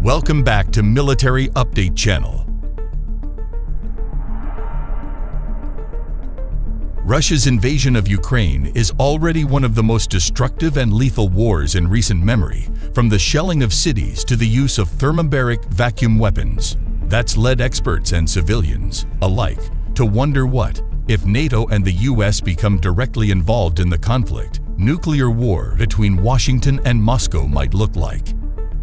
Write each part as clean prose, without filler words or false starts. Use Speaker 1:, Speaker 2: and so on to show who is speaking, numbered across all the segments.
Speaker 1: Welcome back to Military Update Channel. Russia's invasion of Ukraine is already one of the most destructive and lethal wars in recent memory, from the shelling of cities to the use of thermobaric vacuum weapons. That's led experts and civilians alike to wonder what, if NATO and the US become directly involved in the conflict, nuclear war between Washington and Moscow might look like.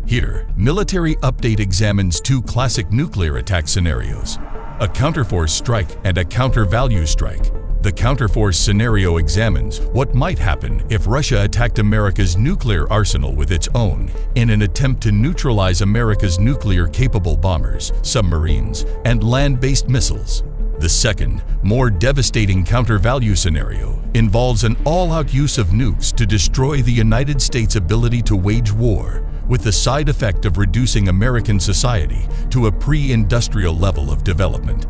Speaker 1: Here, Military Update examines two classic nuclear attack scenarios, a counterforce strike and a counter-value strike. The counterforce scenario examines what might happen if Russia attacked America's nuclear arsenal with its own in an attempt to neutralize America's nuclear-capable bombers, submarines, and land-based missiles. The second, more devastating counter-value scenario involves an all-out use of nukes to destroy the United States' ability to wage war, with the side effect of reducing American society to a pre-industrial level of development.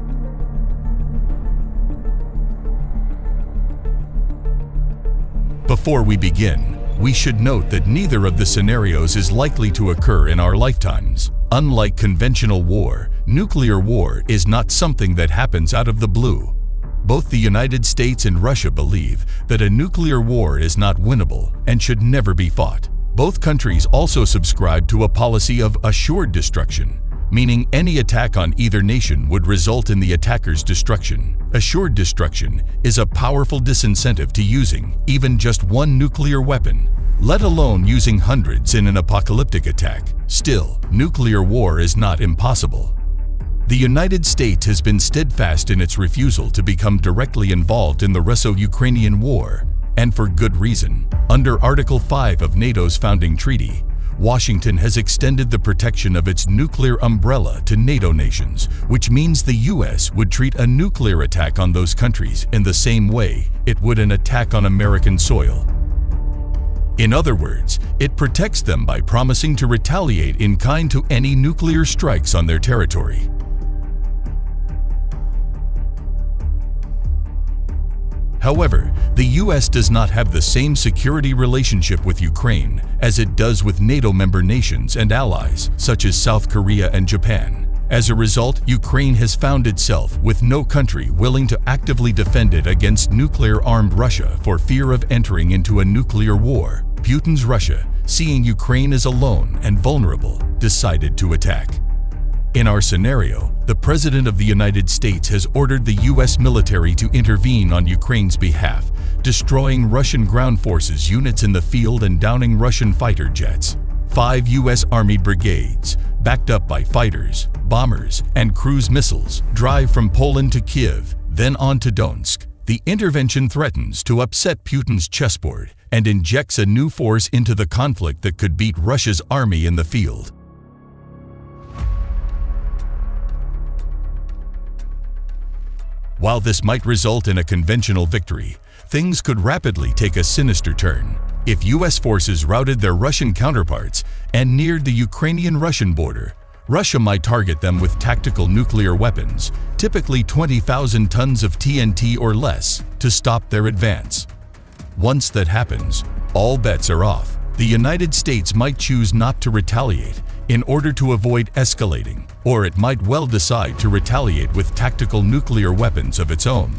Speaker 1: Before we begin, we should note that neither of the scenarios is likely to occur in our lifetimes. Unlike conventional war, nuclear war is not something that happens out of the blue. Both the United States and Russia believe that a nuclear war is not winnable and should never be fought. Both countries also subscribe to a policy of assured destruction, meaning any attack on either nation would result in the attacker's destruction. Assured destruction is a powerful disincentive to using even just one nuclear weapon, let alone using hundreds in an apocalyptic attack. Still, nuclear war is not impossible. The United States has been steadfast in its refusal to become directly involved in the Russo-Ukrainian war, and for good reason. Under Article 5 of NATO's founding treaty, Washington has extended the protection of its nuclear umbrella to NATO nations, which means the US would treat a nuclear attack on those countries in the same way it would an attack on American soil. In other words, it protects them by promising to retaliate in kind to any nuclear strikes on their territory. However, the US does not have the same security relationship with Ukraine as it does with NATO member nations and allies, such as South Korea and Japan. As a result, Ukraine has found itself with no country willing to actively defend it against nuclear-armed Russia for fear of entering into a nuclear war. Putin's Russia, seeing Ukraine as alone and vulnerable, decided to attack. In our scenario, the President of the United States has ordered the US military to intervene on Ukraine's behalf, destroying Russian ground forces units in the field and downing Russian fighter jets. 5 US Army brigades, backed up by fighters, bombers, and cruise missiles, drive from Poland to Kiev, then on to Donetsk. The intervention threatens to upset Putin's chessboard and injects a new force into the conflict that could beat Russia's army in the field. While this might result in a conventional victory, things could rapidly take a sinister turn. If US forces routed their Russian counterparts and neared the Ukrainian-Russian border, Russia might target them with tactical nuclear weapons, typically 20,000 tons of TNT or less, to stop their advance. Once that happens, all bets are off. The United States might choose not to retaliate in order to avoid escalating, or it might well decide to retaliate with tactical nuclear weapons of its own.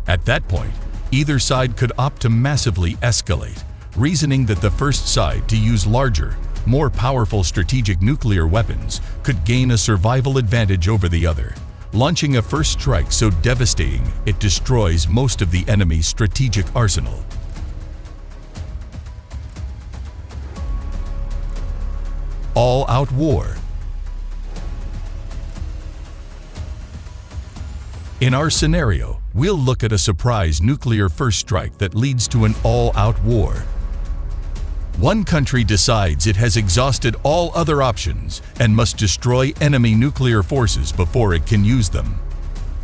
Speaker 1: At that point, either side could opt to massively escalate, reasoning that the first side to use larger, more powerful strategic nuclear weapons could gain a survival advantage over the other, launching a first strike so devastating it destroys most of the enemy's strategic arsenal. All-out war. In our scenario, we'll look at a surprise nuclear first strike that leads to an all-out war. One country decides it has exhausted all other options and must destroy enemy nuclear forces before it can use them.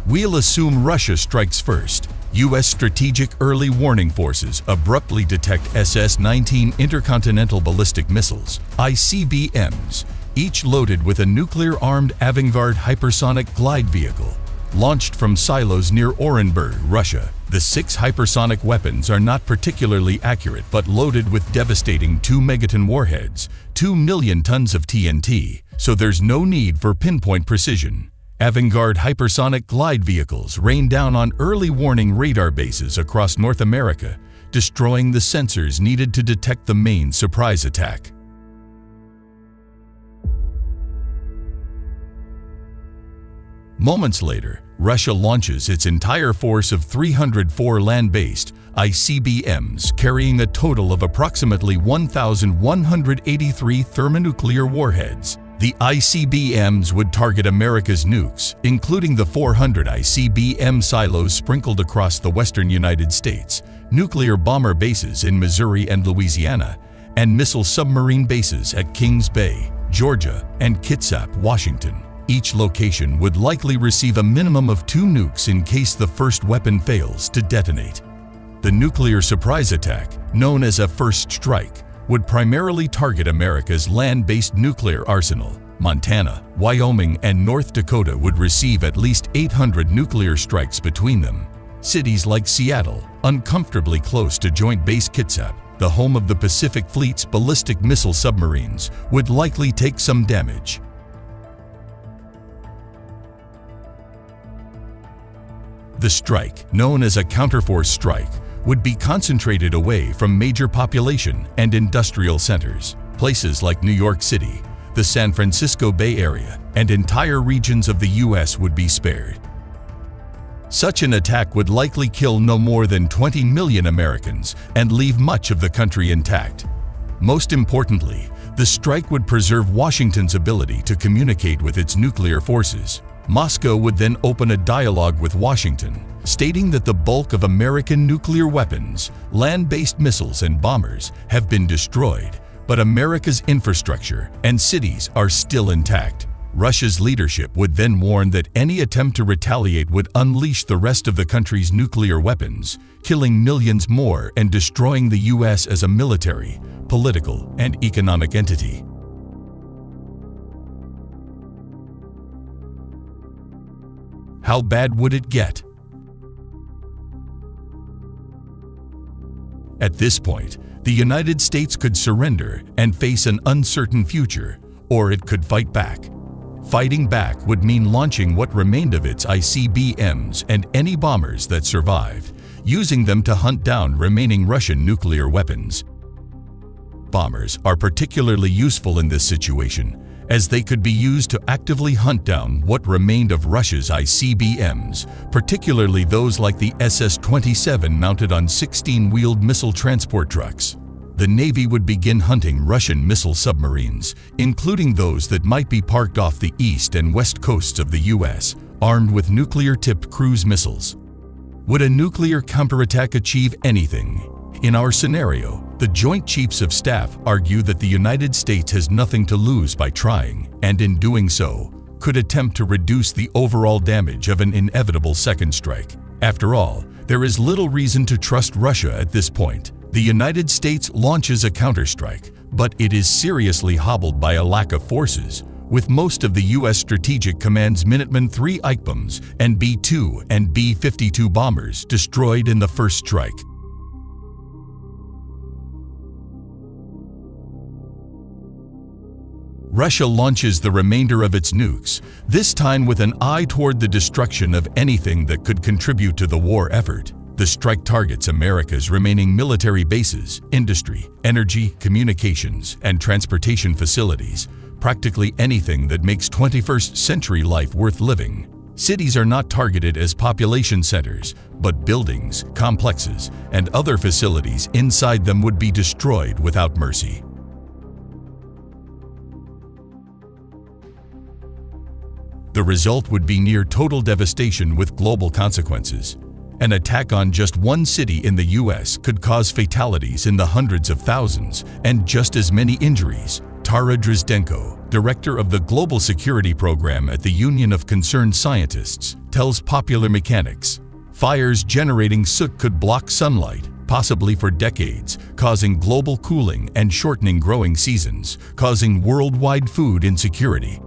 Speaker 1: We'll assume Russia strikes first. US Strategic Early Warning Forces abruptly detect SS-19 intercontinental ballistic missiles, ICBMs, each loaded with a nuclear-armed Avangard hypersonic glide vehicle, launched from silos near Orenburg, Russia. The 6 hypersonic weapons are not particularly accurate but loaded with devastating 2 megaton warheads, 2 million tons of TNT, so there's no need for pinpoint precision. Avangard hypersonic glide vehicles rain down on early warning radar bases across North America, destroying the sensors needed to detect the main surprise attack. Moments later, Russia launches its entire force of 304 land-based ICBMs carrying a total of approximately 1,183 thermonuclear warheads. The ICBMs would target America's nukes, including the 400 ICBM silos sprinkled across the western United States, nuclear bomber bases in Missouri and Louisiana, and missile submarine bases at Kings Bay, Georgia, and Kitsap, Washington. Each location would likely receive a minimum of 2 nukes in case the first weapon fails to detonate. The nuclear surprise attack, known as a first strike, would primarily target America's land-based nuclear arsenal. Montana, Wyoming, and North Dakota would receive at least 800 nuclear strikes between them. Cities like Seattle, uncomfortably close to Joint Base Kitsap, the home of the Pacific Fleet's ballistic missile submarines, would likely take some damage. The strike, known as a counterforce strike, would be concentrated away from major population and industrial centers. Places like New York City, the San Francisco Bay Area, and entire regions of the U.S. would be spared. Such an attack would likely kill no more than 20 million Americans and leave much of the country intact. Most importantly, the strike would preserve Washington's ability to communicate with its nuclear forces. Moscow would then open a dialogue with Washington, stating that the bulk of American nuclear weapons, land-based missiles and bombers have been destroyed, but America's infrastructure and cities are still intact. Russia's leadership would then warn that any attempt to retaliate would unleash the rest of the country's nuclear weapons, killing millions more and destroying the U.S. as a military, political, and economic entity. How bad would it get? At this point, the United States could surrender and face an uncertain future, or it could fight back. Fighting back would mean launching what remained of its ICBMs and any bombers that survived, using them to hunt down remaining Russian nuclear weapons. Bombers are particularly useful in this situation, as they could be used to actively hunt down what remained of Russia's ICBMs, particularly those like the SS-27 mounted on 16-wheeled missile transport trucks. The Navy would begin hunting Russian missile submarines, including those that might be parked off the east and west coasts of the U.S., armed with nuclear-tipped cruise missiles. Would a nuclear counterattack achieve anything? In our scenario, the Joint Chiefs of Staff argue that the United States has nothing to lose by trying, and in doing so, could attempt to reduce the overall damage of an inevitable second strike. After all, there is little reason to trust Russia at this point. The United States launches a counterstrike, but it is seriously hobbled by a lack of forces, with most of the U.S. Strategic Command's Minuteman III ICBMs and B-2 and B-52 bombers destroyed in the first strike. Russia launches the remainder of its nukes, this time with an eye toward the destruction of anything that could contribute to the war effort. The strike targets America's remaining military bases, industry, energy, communications, and transportation facilities, practically anything that makes 21st century life worth living. Cities are not targeted as population centers, but buildings, complexes, and other facilities inside them would be destroyed without mercy. The result would be near total devastation with global consequences. An attack on just one city in the U.S. could cause fatalities in the hundreds of thousands and just as many injuries. Tara Drozdenko, director of the Global Security Program at the Union of Concerned Scientists, tells Popular Mechanics, fires generating soot could block sunlight, possibly for decades, causing global cooling and shortening growing seasons, causing worldwide food insecurity.